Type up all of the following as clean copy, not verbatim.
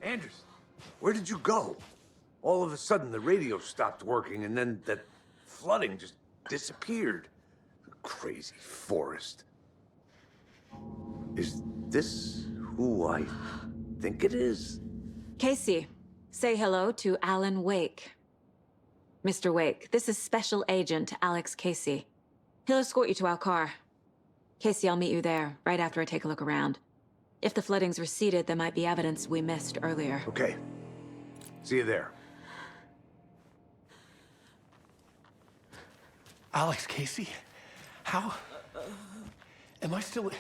Anderson, where did you go? All of a sudden, the radio stopped working, and then that flooding just disappeared. Crazy forest. Is this who I think it is? Casey, say hello to Alan Wake. Mr. Wake, this is Special Agent Alex Casey. He'll escort you to our car. Casey, I'll meet you there, right after I take a look around. If the flooding's receded, there might be evidence we missed earlier. Okay. See you there. Alex Casey? How? Am I still...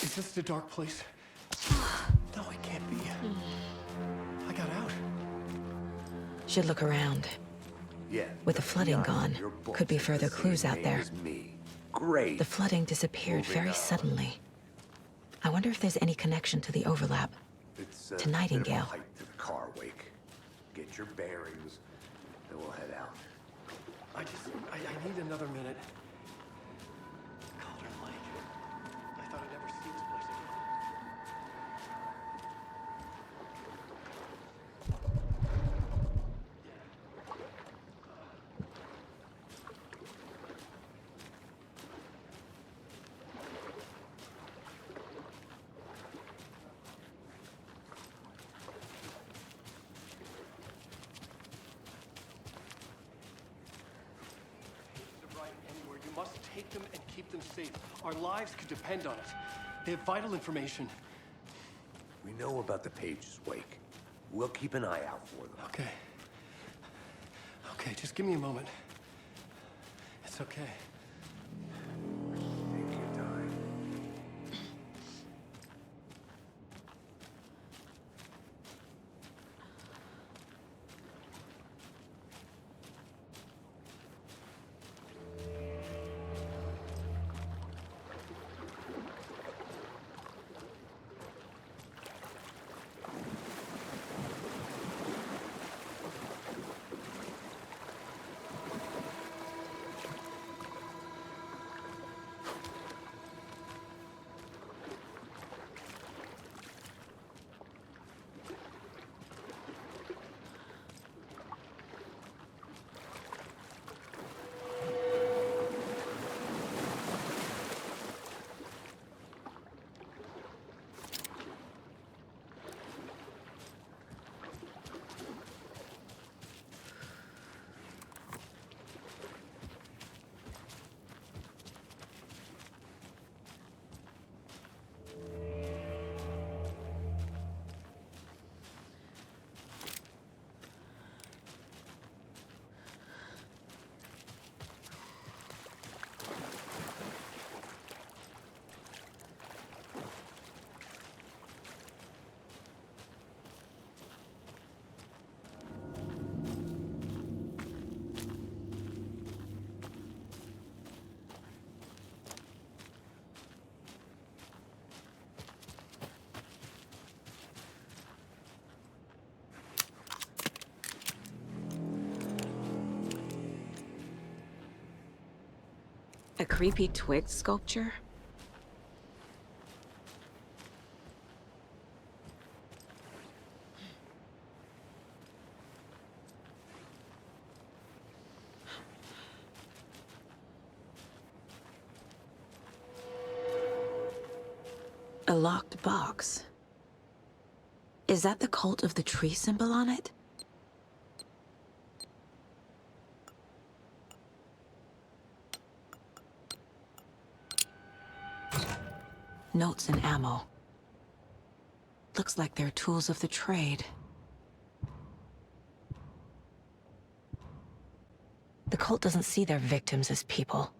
Is this the dark place? No, it can't be. I got out. Should look around. Yeah. With the flooding gone, could be further clues out there. Me. Great. The flooding disappeared very suddenly. I wonder if there's any connection to the overlap. It's to Nightingale. Hike to the car, Wake. Get your bearings, and we'll head out. I need another minute. Calder Lake. I thought I'd never see this place again. You must take them and keep them safe. Our lives could depend on it. They have vital information. We know about the pages, Wake. We'll keep an eye out for them. Okay. Okay, just give me a moment. It's okay. Take your time. A creepy twig sculpture? A locked box. Is that the cult of the tree symbol on it? Notes and ammo. Looks like they're tools of the trade. The cult doesn't see their victims as people.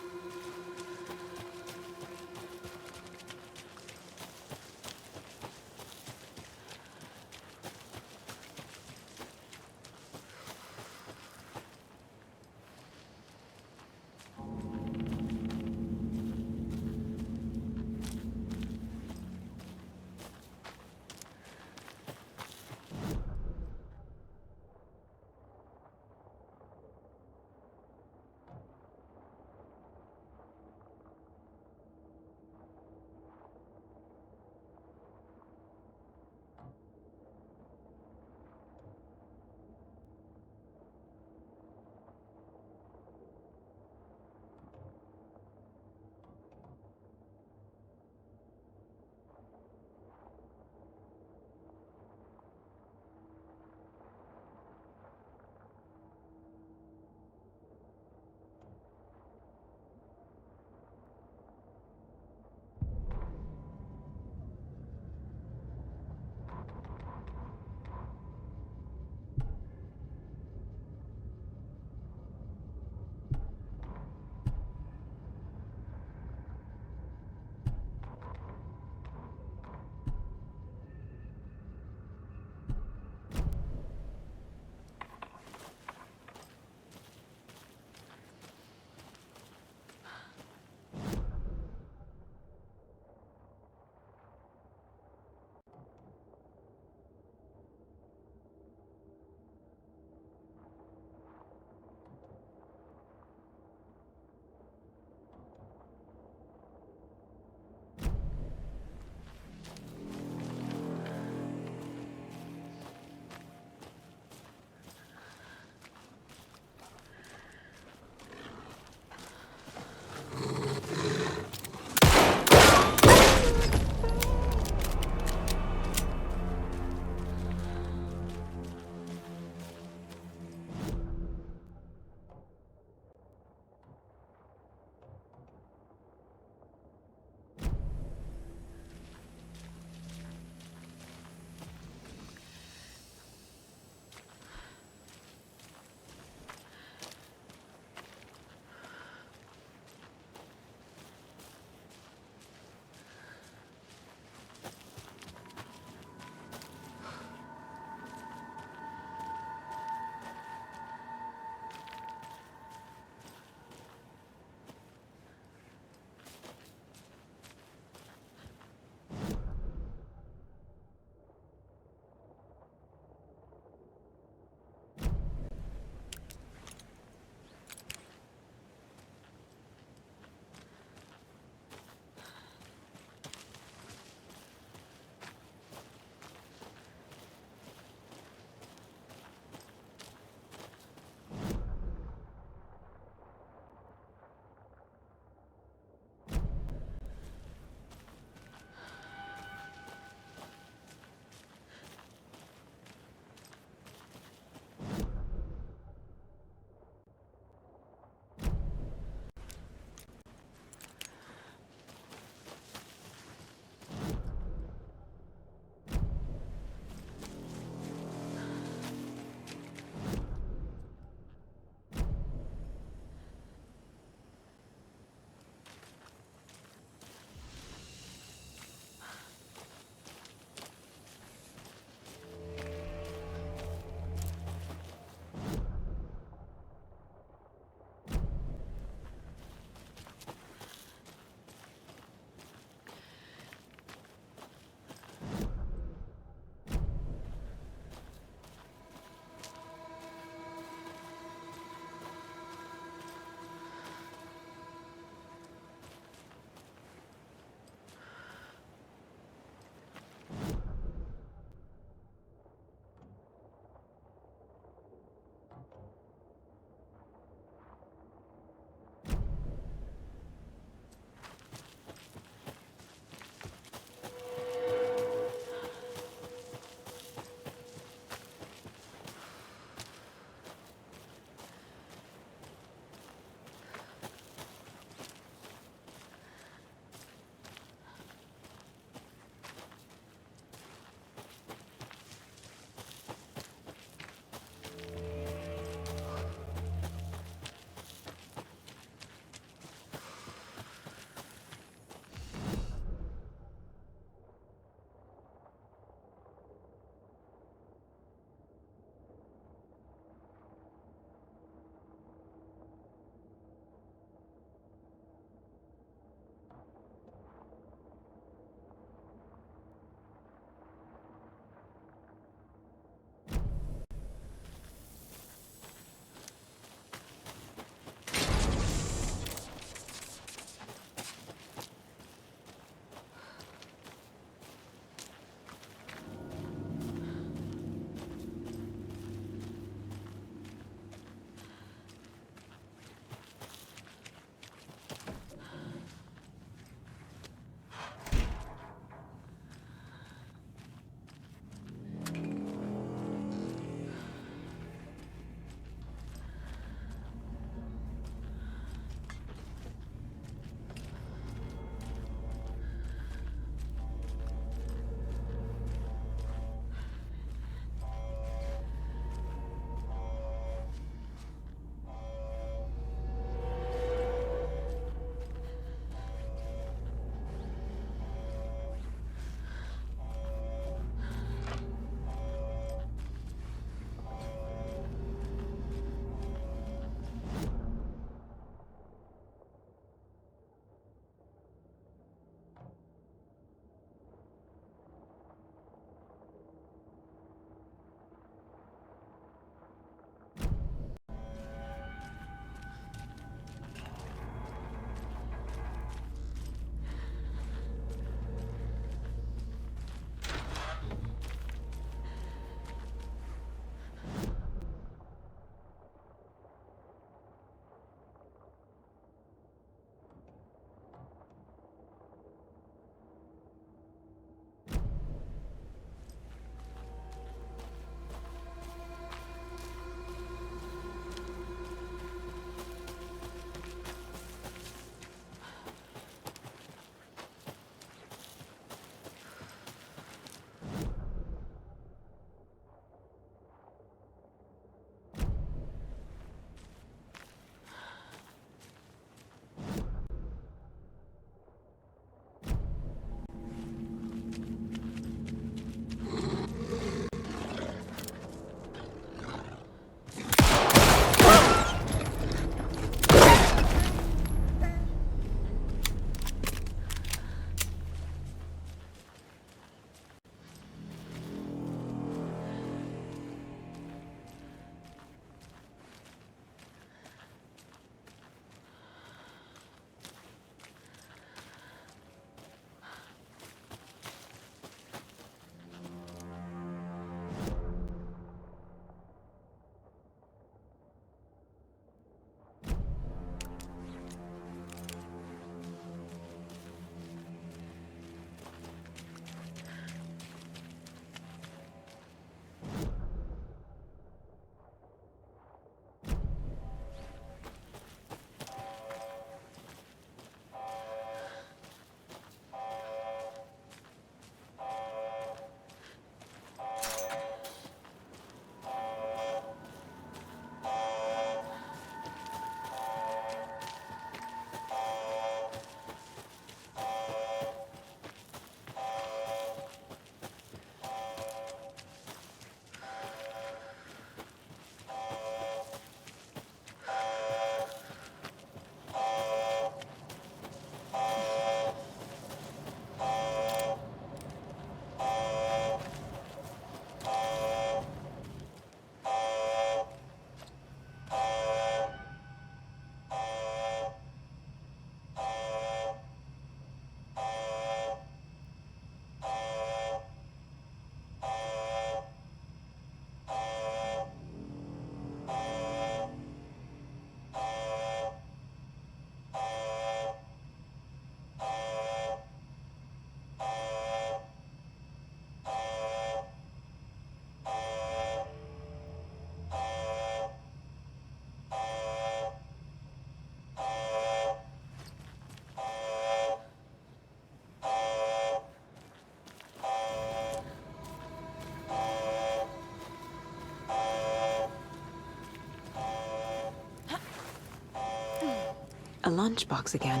lunchbox again.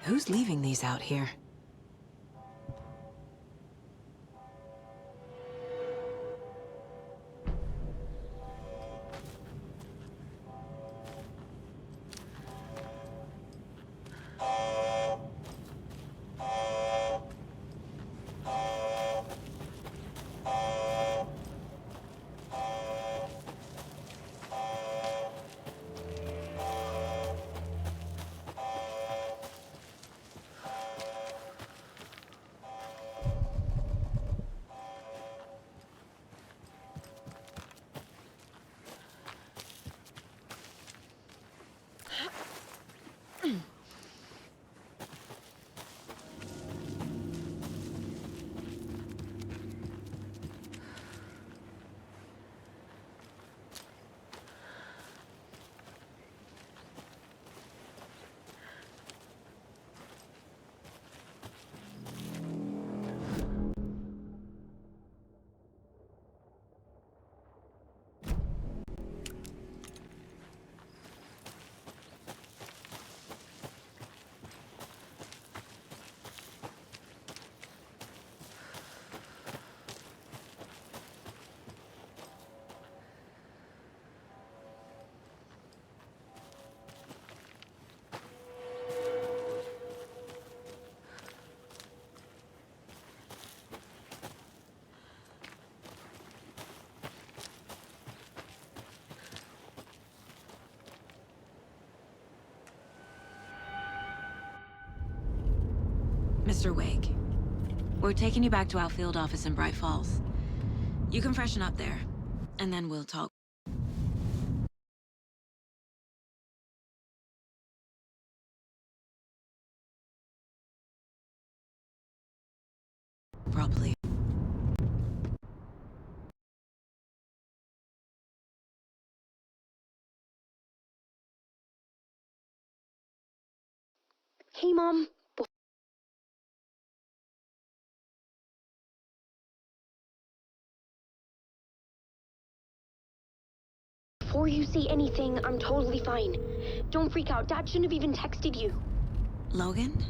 Who's leaving these out here? Mr. Wake, we're taking you back to our field office in Bright Falls. You can freshen up there, and then we'll talk properly. Hey, Mom. Before you say anything, I'm totally fine. Don't freak out. Dad shouldn't have even texted you. Logan?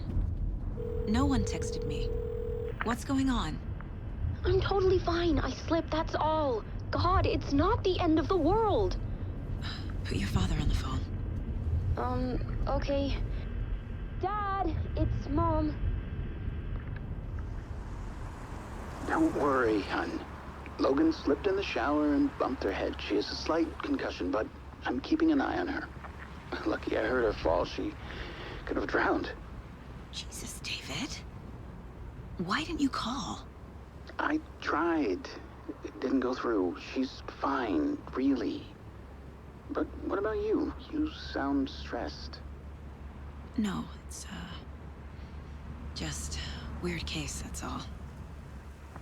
No one texted me. What's going on? I'm totally fine. I slipped, that's all. God, it's not the end of the world. Put your father on the phone. Okay. Dad, it's Mom. Don't worry, hon. Logan slipped in the shower and bumped her head. She has a slight concussion, but I'm keeping an eye on her. Lucky I heard her fall. She could have drowned. Jesus, David. Why didn't you call? I tried. It didn't go through. She's fine, really. But what about you? You sound stressed. No, it's, just weird case, that's all.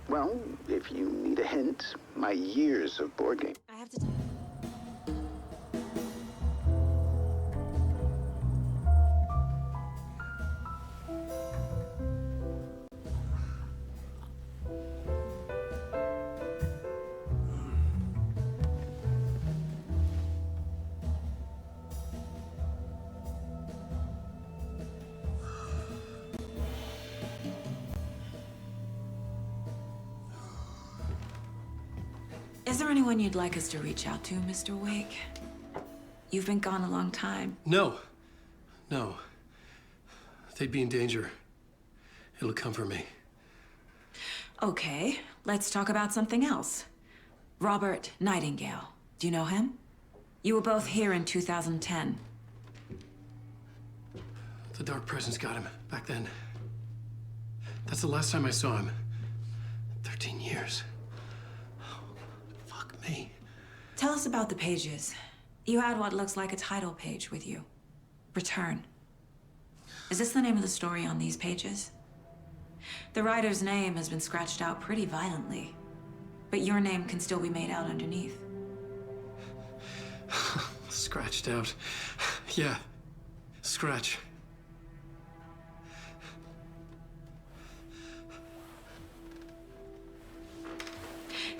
Well, if you need a hint, my years of board game. I have to... Is there anyone you'd like us to reach out to, Mr. Wake? You've been gone a long time. No. No. They'd be in danger. It'll come for me. Okay, let's talk about something else. Robert Nightingale. Do you know him? You were both here in 2010. The Dark Presence got him back then. That's the last time I saw him. 13 years. Fuck me. Tell us about the pages. You had what looks like a title page with you. Return. Is this the name of the story on these pages? The writer's name has been scratched out pretty violently, but your name can still be made out underneath. Scratched out. Yeah. Scratch.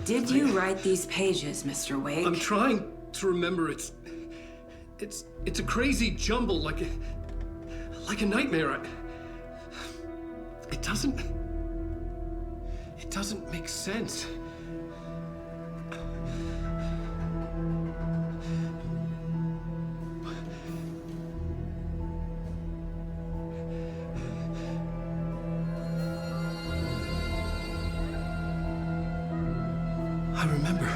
Did you write these pages, Mr. Wake? I'm trying to remember. It's a crazy jumble, like a nightmare. It doesn't make sense. I remember.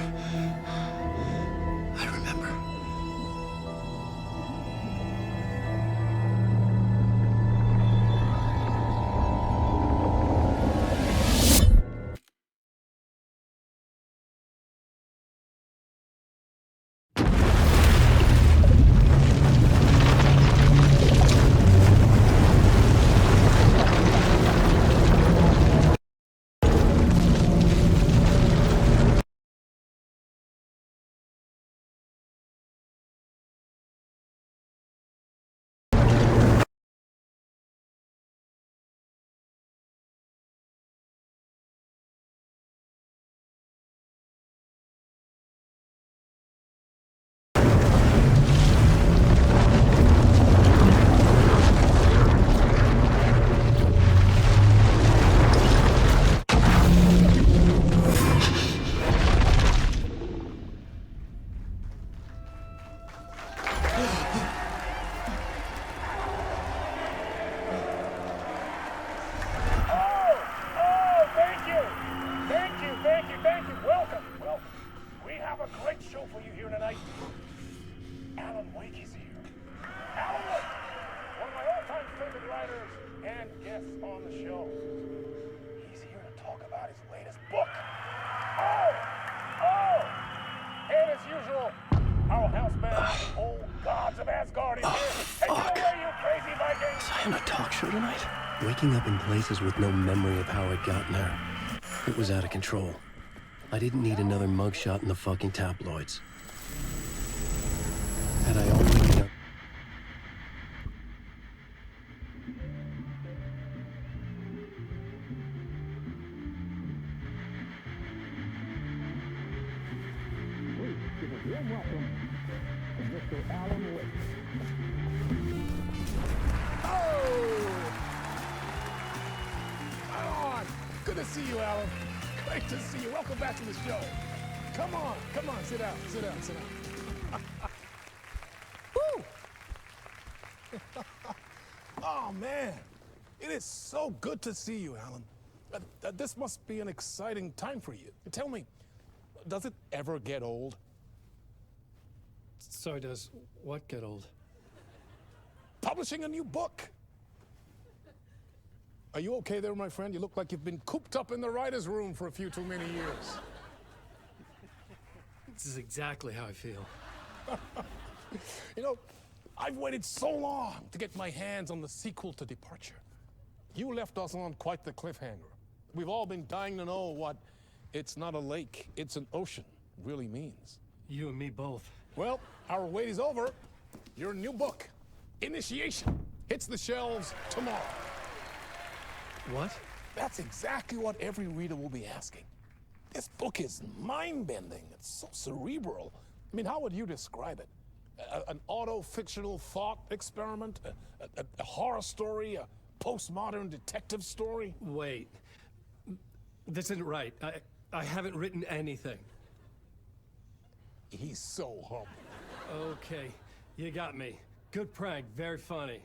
On the show. He's here to talk about his latest book. Oh! And as usual, our house band, the old gods of Asgard, is here. Take it away, you crazy Vikings! Was I on a talk show tonight? Waking up in places with no memory of how I'd gotten there. It was out of control. I didn't need another mugshot in the fucking tabloids. Had I only done... Warm welcome to Mr. Alan Wake. On! Good to see you, Alan. Great to see you. Welcome back to the show. Come on, sit down. Woo! Oh, man. It is so good to see you, Alan. This must be an exciting time for you. Tell me, does it ever get old? Sorry, does what get old? Publishing a new book. Are you okay there, my friend? You look like you've been cooped up in the writer's room for a few too many years. This is exactly how I feel. You know, I've waited so long to get my hands on the sequel to Departure. You left us on quite the cliffhanger. We've all been dying to know what "it's not a lake, it's an ocean" really means. You and me both. Well, our wait is over. Your new book, Initiation, hits the shelves tomorrow. What? That's exactly what every reader will be asking. This book is mind-bending. It's so cerebral. I mean, how would you describe it? An auto-fictional thought experiment? A horror story? A postmodern detective story? Wait. This isn't right. I haven't written anything. He's so humble. Okay, you got me. Good prank, very funny.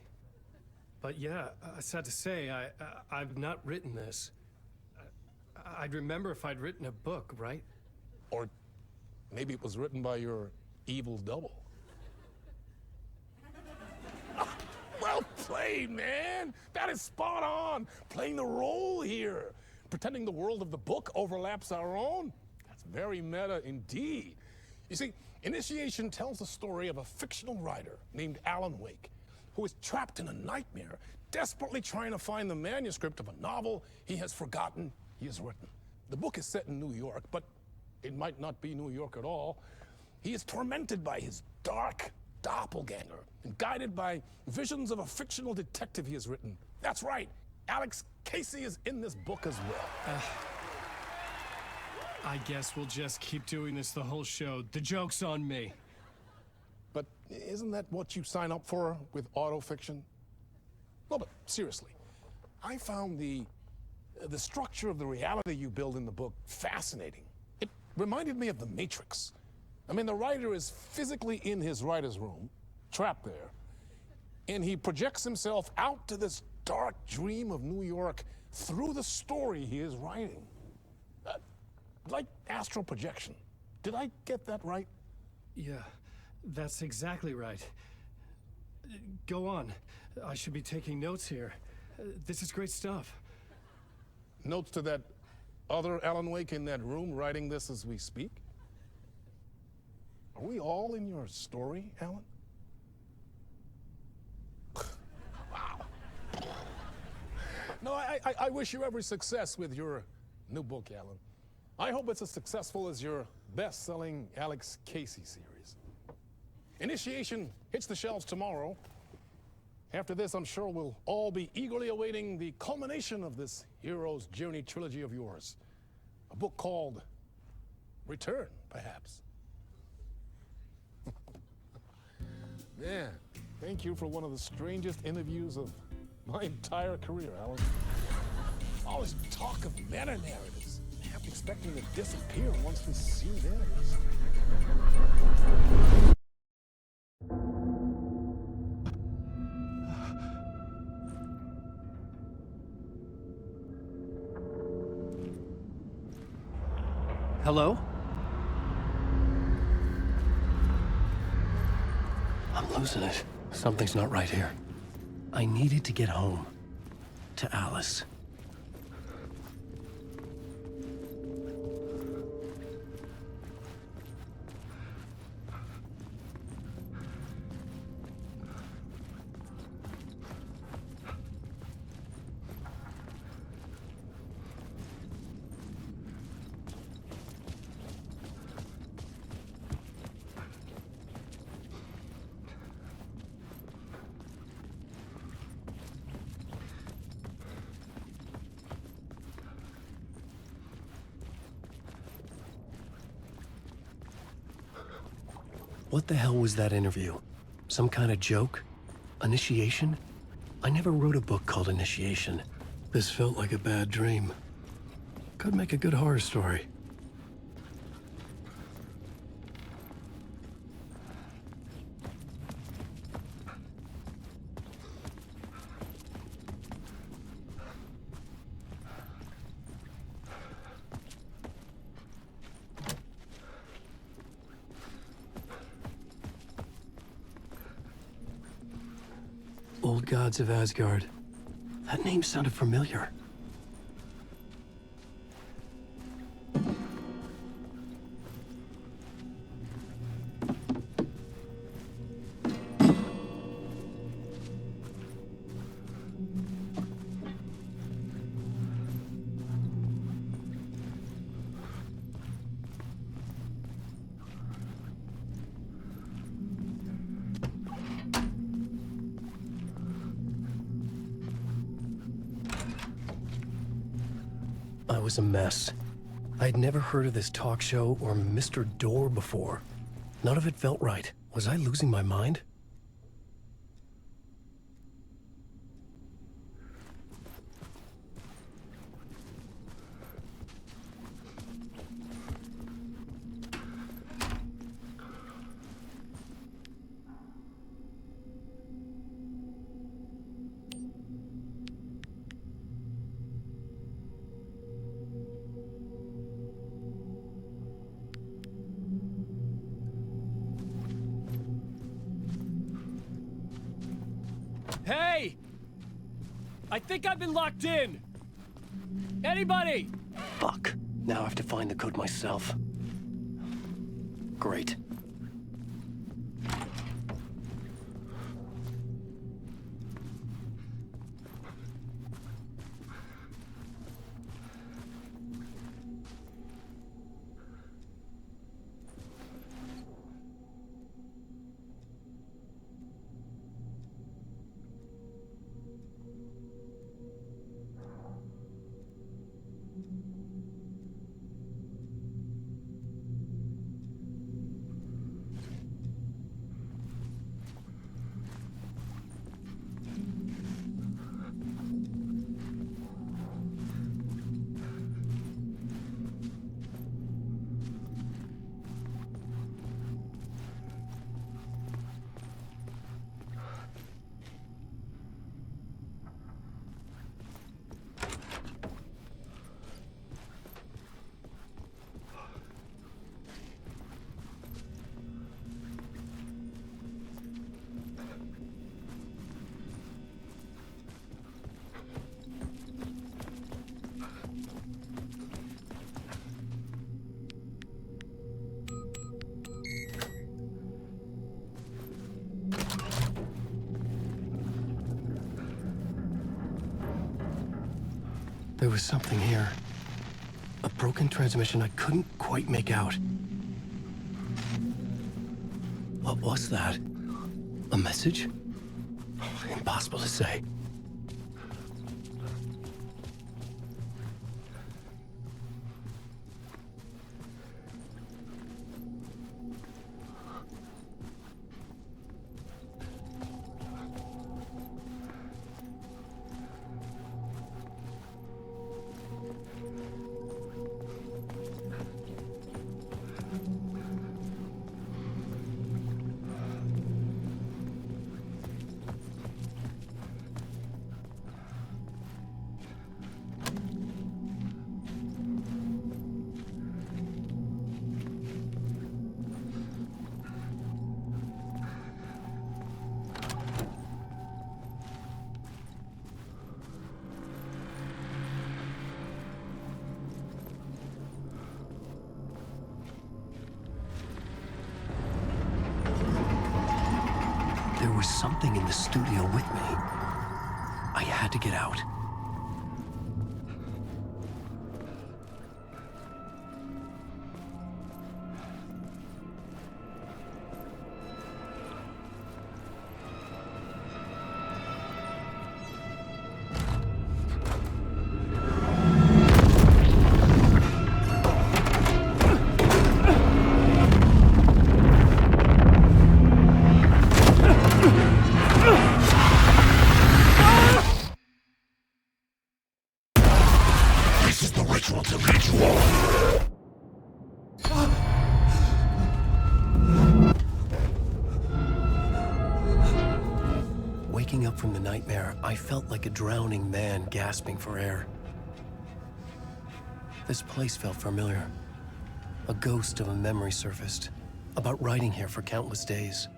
But yeah, sad to say, I've not written this. I'd remember if I'd written a book, right? Or maybe it was written by your evil double. Well played, man. That is spot on. Playing the role here. Pretending the world of the book overlaps our own. That's very meta indeed. You see, Initiation tells the story of a fictional writer named Alan Wake, who is trapped in a nightmare, desperately trying to find the manuscript of a novel he has forgotten he has written. The book is set in New York, but it might not be New York at all. He is tormented by his dark doppelganger and guided by visions of a fictional detective he has written. That's right, Alex Casey is in this book as well. I guess we'll just keep doing this the whole show. The joke's on me. But Isn't that what you sign up for with autofiction? No, but seriously, I found the structure of the reality you build in the book fascinating. It reminded me of The Matrix. I mean, the writer is physically in his writer's room, trapped there, and he projects himself out to this dark dream of New York through the story he is writing. Like astral projection. Did I get that right? Yeah, that's exactly right. Go on. I should be taking notes here. This is great stuff. Notes to that other Alan Wake in that room writing this as we speak? Are we all in your story, Alan? Wow. No, I wish you every success with your new book, Alan. I hope it's as successful as your best-selling Alex Casey series. Initiation hits the shelves tomorrow. After this, I'm sure we'll all be eagerly awaiting the culmination of this hero's journey trilogy of yours. A book called Return, perhaps. Man, thank you for one of the strangest interviews of my entire career, Alan. All this talk of meta-narratives, half expecting to disappear once the scene ends. Hello? I'm losing it. Something's not right here. I needed to get home. To Alice. What the hell was that interview? Some kind of joke? Initiation? I never wrote a book called Initiation. This felt like a bad dream. Could make a good horror story. Old Gods of Asgard. That name sounded familiar. I was a mess. I'd never heard of this talk show or Mr. Door before. None of it felt right. Was I losing my mind? Hey! I think I've been locked in! Anybody? Fuck. Now I have to find the code myself. Great. There was something here. A broken transmission I couldn't quite make out. What was that? A message? Impossible to say. There was something in the studio with me. I had to get out. Waking up from the nightmare, I felt like a drowning man gasping for air. This place felt familiar. A ghost of a memory surfaced, about riding here for countless days.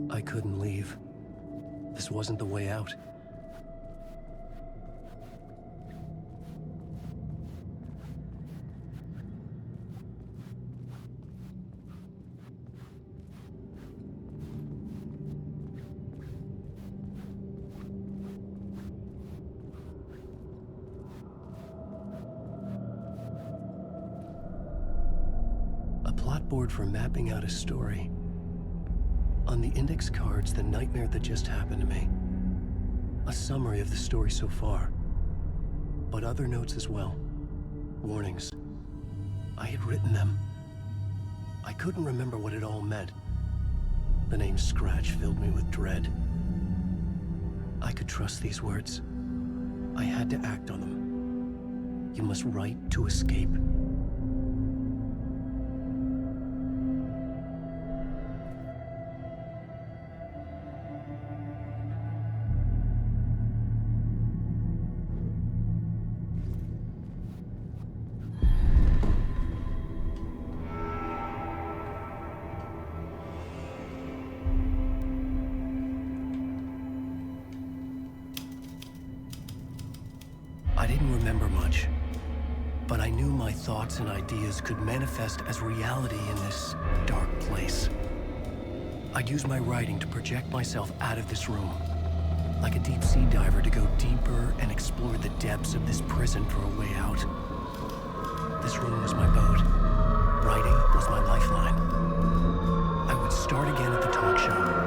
I couldn't leave. This wasn't the way out. A plot board for mapping out a story. On the index cards, the nightmare that just happened to me. A summary of the story so far. But other notes as well. Warnings. I had written them. I couldn't remember what it all meant. The name Scratch filled me with dread. I could trust these words. I had to act on them. You must write to escape. I didn't remember much, but I knew my thoughts and ideas could manifest as reality in this dark place. I'd use my writing to project myself out of this room, like a deep sea diver to go deeper and explore the depths of this prison for a way out. This room was my boat. Writing was my lifeline. I would start again at the talk show.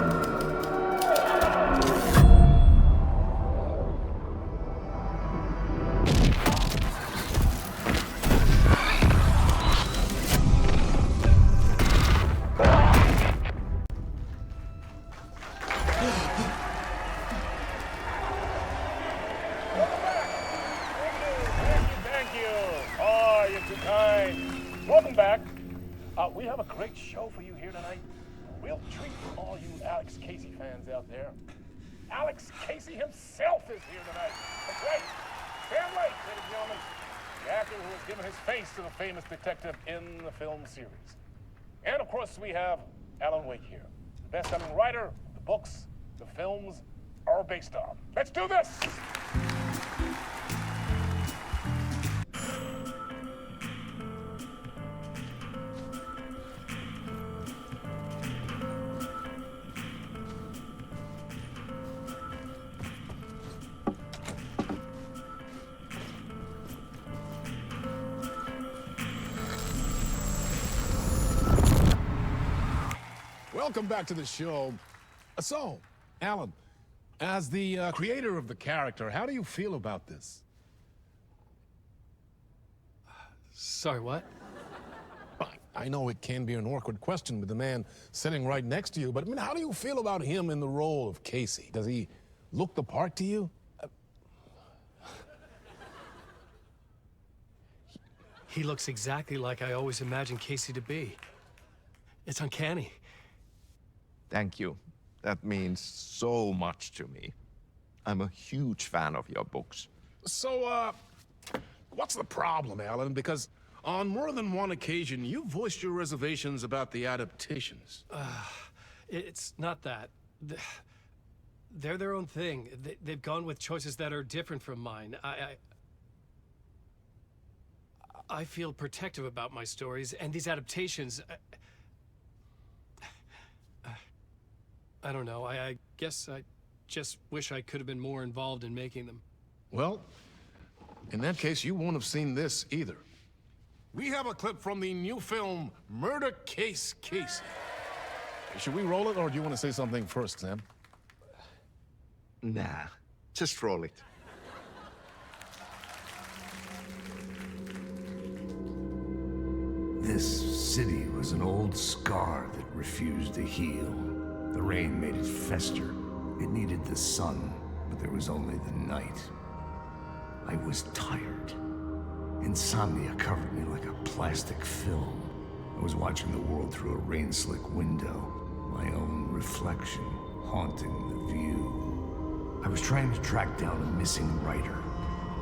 Welcome back. We have a great show for you here tonight. A real treat for all you Alex Casey fans out there. Alex Casey himself is here tonight. That's right. Sam Lake, ladies and gentlemen. The actor who has given his face to the famous detective in the film series. And of course, we have Alan Wake here. The best-selling writer of the books, the films, are based on. Let's do this! Welcome back to the show. So, Alan, as the creator of the character, how do you feel about this? Sorry, what? I know it can be an awkward question with the man sitting right next to you, but I mean, how do you feel about him in the role of Casey? Does he look the part to you? He looks exactly like I always imagined Casey to be. It's uncanny. Thank you. That means so much to me. I'm a huge fan of your books. So, what's the problem, Alan? Because on more than one occasion, you voiced your reservations about the adaptations. It's not that. They're their own thing. They've gone with choices that are different from mine. I feel protective about my stories, and these adaptations... I don't know. I guess I just wish I could have been more involved in making them. Well, in that case, you won't have seen this either. We have a clip from the new film, Murder Case Casey. Should we roll it, or do you want to say something first, Sam? Nah, just roll it. This city was an old scar that refused to heal. The rain made it fester. It needed the sun, but there was only the night. I was tired. Insomnia covered me like a plastic film. I was watching the world through a rain-slick window, my own reflection haunting the view. I was trying to track down a missing writer.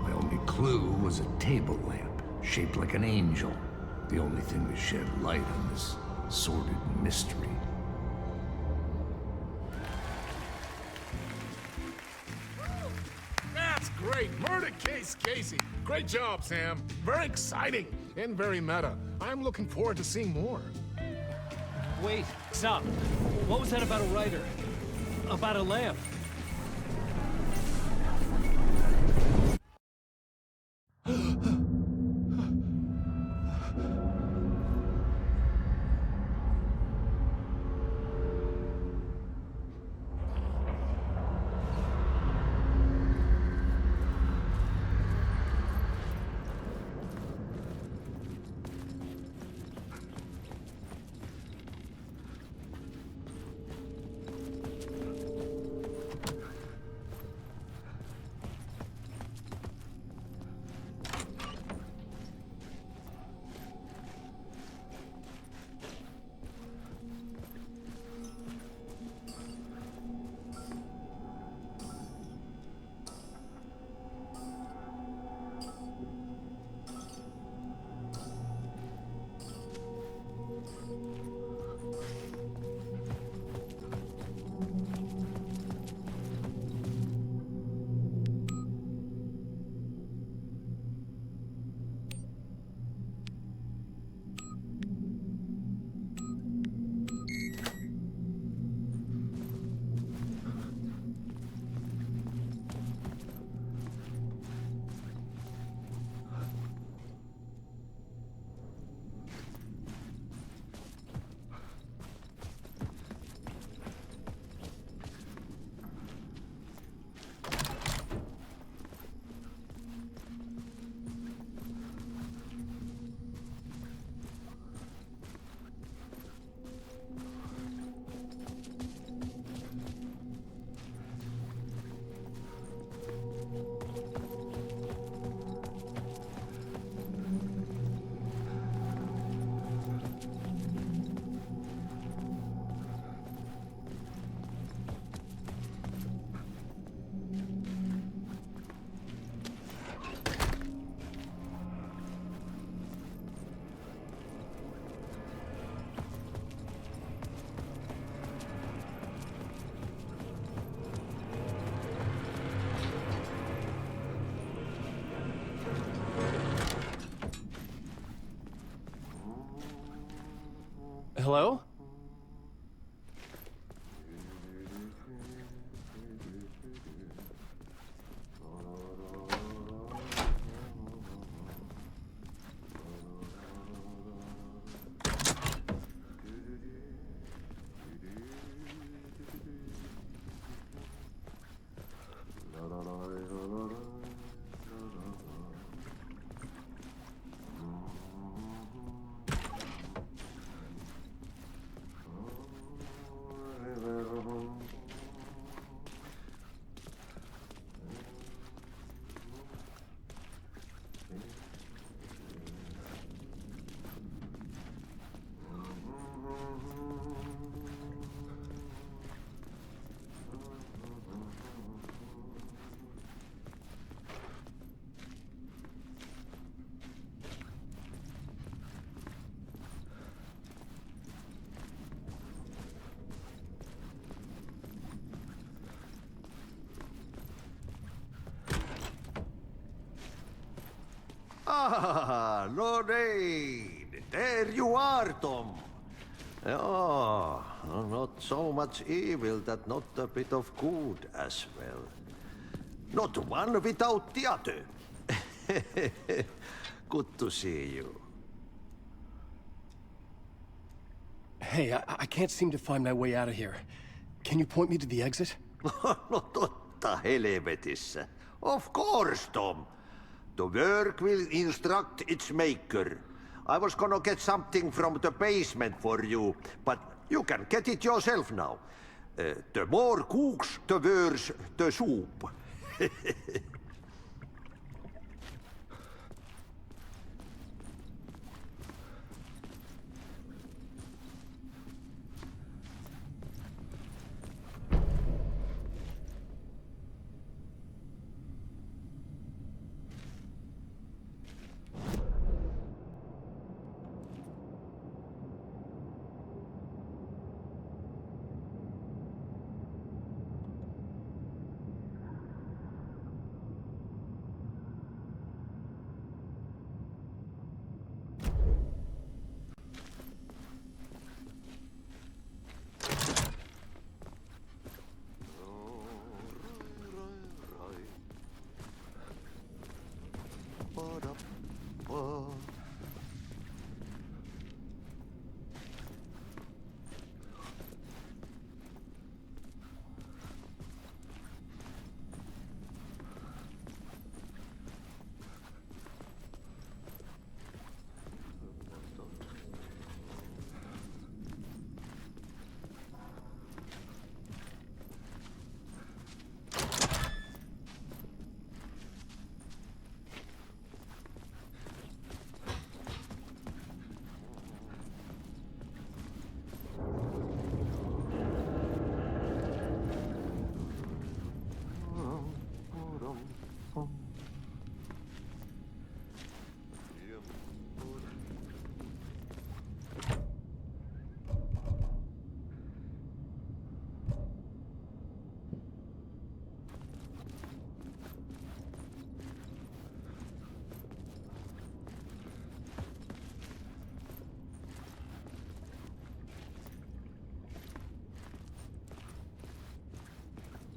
My only clue was a table lamp, shaped like an angel. The only thing to shed light on this sordid mystery. That's great! Murder Case Casey! Great job, Sam. Very exciting and very meta. I'm looking forward to seeing more. Wait, stop. What was that about a writer? About a lamp? Hello? Ah, Lorraine! There you are, Tom. Oh, not so much evil that not a bit of good as well. Not one without the other. Good to see you. Hey, I can't seem to find my way out of here. Can you point me to the exit? No totta helvetissä. Of course, Tom. The work will instruct its maker. I was gonna get something from the basement for you, but you can get it yourself now. The more cooks, the worse the soup.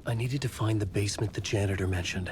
I needed to find the basement the janitor mentioned.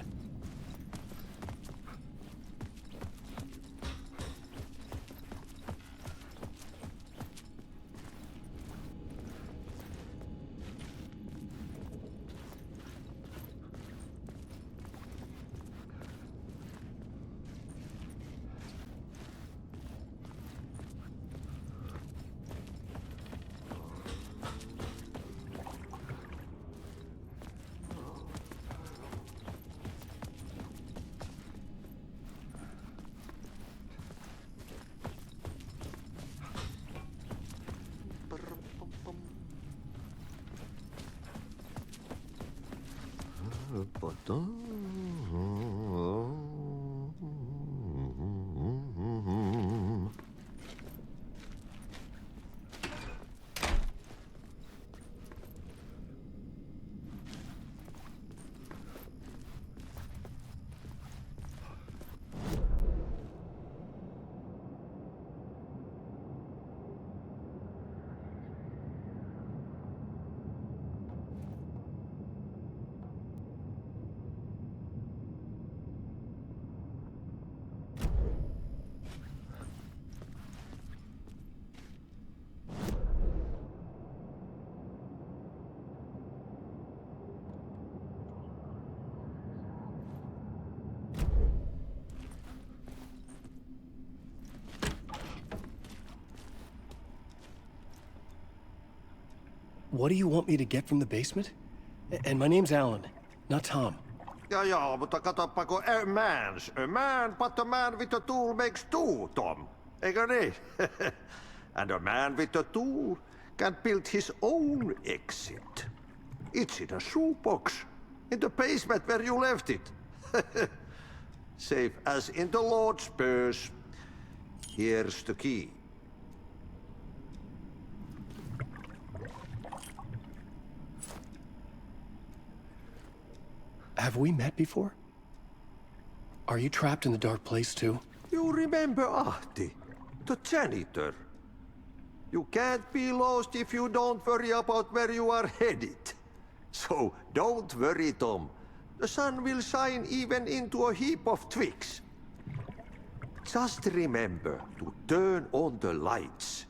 What do you want me to get from the basement? And my name's Alan, not Tom. Ja, mutta katoppa kun a man, but a man with a tool makes two, Tom. Eikö niin? And a man with a tool can build his own exit. It's in a shoebox, in the basement where you left it. Safe as in the Lord's purse. Here's the key. Have we met before? Are you trapped in the dark place too? You remember Ahti, the janitor. You can't be lost if you don't worry about where you are headed. So don't worry, Tom. The sun will shine even into a heap of twigs. Just remember to turn on the lights.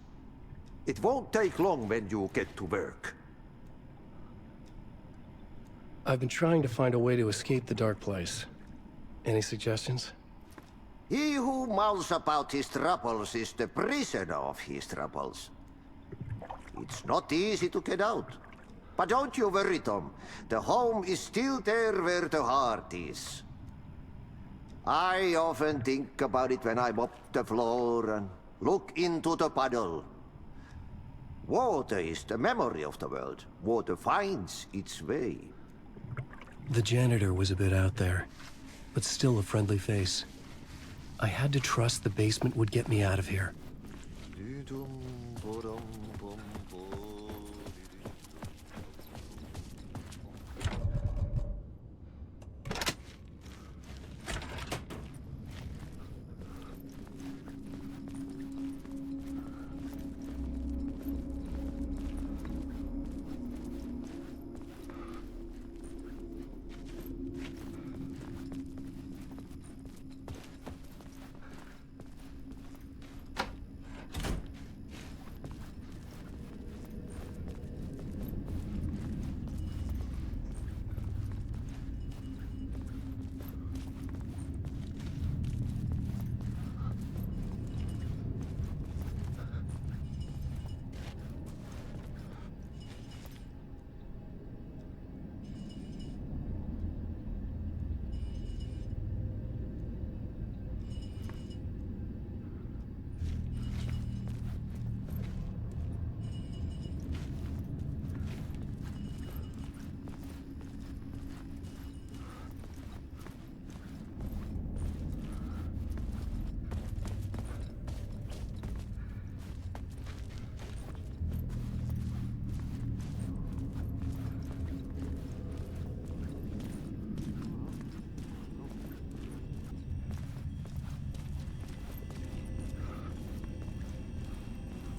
It won't take long when you get to work. I've been trying to find a way to escape the dark place. Any suggestions? He who mouths about his troubles is the prisoner of his troubles. It's not easy to get out. But don't you worry, Tom. The home is still there where the heart is. I often think about it when I mop the floor and look into the puddle. Water is the memory of the world. Water finds its way. The janitor was a bit out there, but still a friendly face. I had to trust the basement would get me out of here.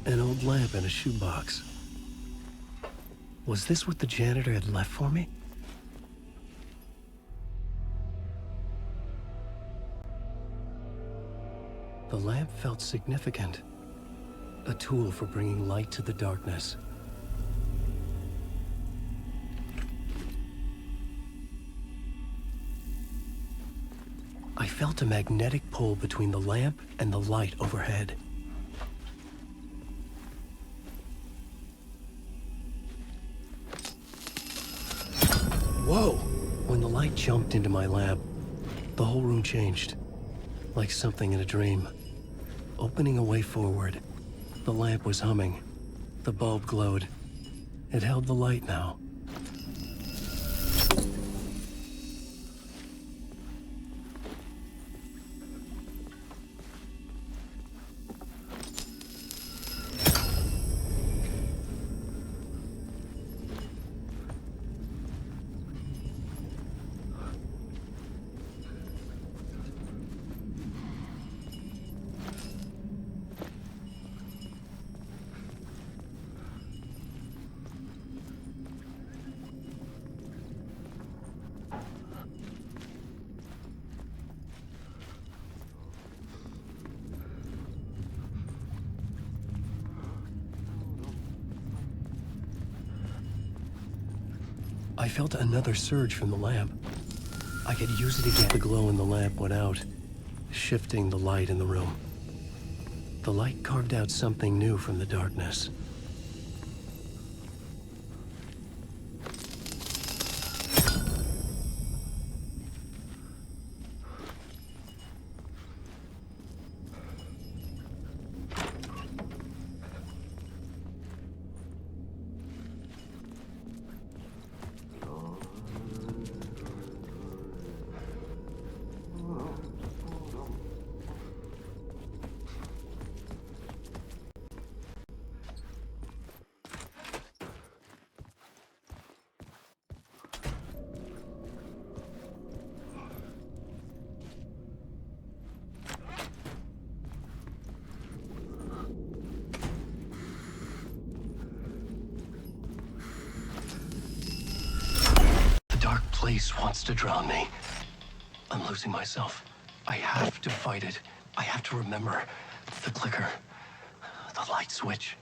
An old lamp in a shoebox. Was this what the janitor had left for me? The lamp felt significant. A tool for bringing light to the darkness. I felt a magnetic pull between the lamp and the light overhead. Whoa! When the light jumped into my lamp, the whole room changed. Like something in a dream. Opening a way forward. The lamp was humming. The bulb glowed. It held the light now. I felt another surge from the lamp. I could use it again. The glow in the lamp went out, shifting the light in the room. The light carved out something new from the darkness. place wants to drown me. I'm losing myself. I have to fight it. I have to remember the clicker, the light switch.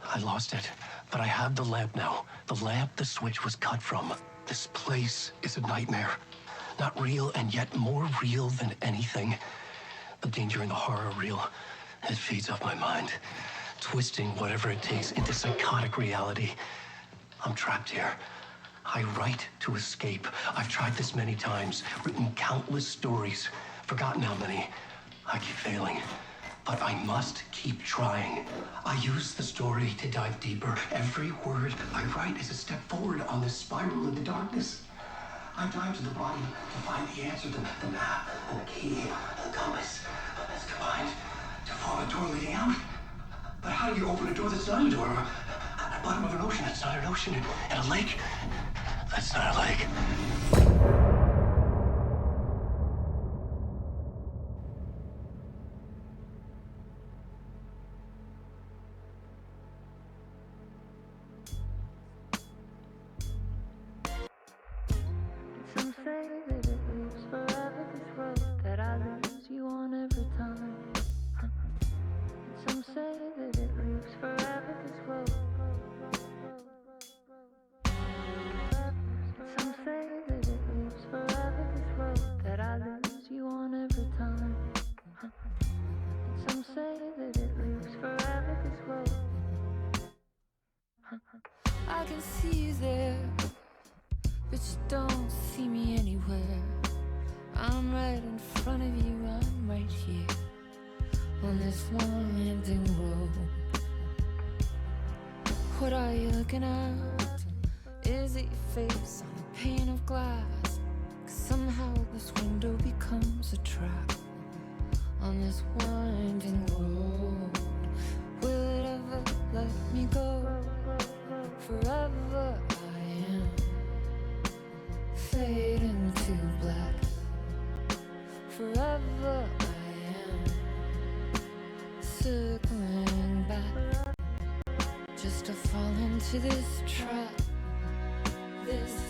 I lost it, but I have the lamp now. The lamp the switch was cut from. This place is a nightmare. Not real, and yet more real than anything. The danger in the horror reel, it feeds off my mind, twisting whatever it takes into psychotic reality. I'm trapped here. I write to escape. I've tried this many times, written countless stories, forgotten how many. I keep failing, but I must keep trying. I use the story to dive deeper. Every word I write is a step forward on this spiral into darkness. I dive to the bottom to find the answer, the map, and the key, the compass. It's combined to form a door leading out. But how do you open a door that's not a door? At the bottom of an ocean that's not an ocean, and a lake that's not a lake. Some say that it lives forever, this road that I lose you on every time. Some say that it lives forever, this road. Some say that it lives forever, this road that I lose you on every time. Some say that it lives forever, this road. I can see you there, but you don't see me anywhere. I'm right in front of you, I'm right here on this winding road. What are you looking at? Is it your face on a pane of glass? 'Cause somehow this window becomes a trap on this winding road. Will it ever let me go? Forever I am fading to black. Forever I am circling back, just to fall into this trap. This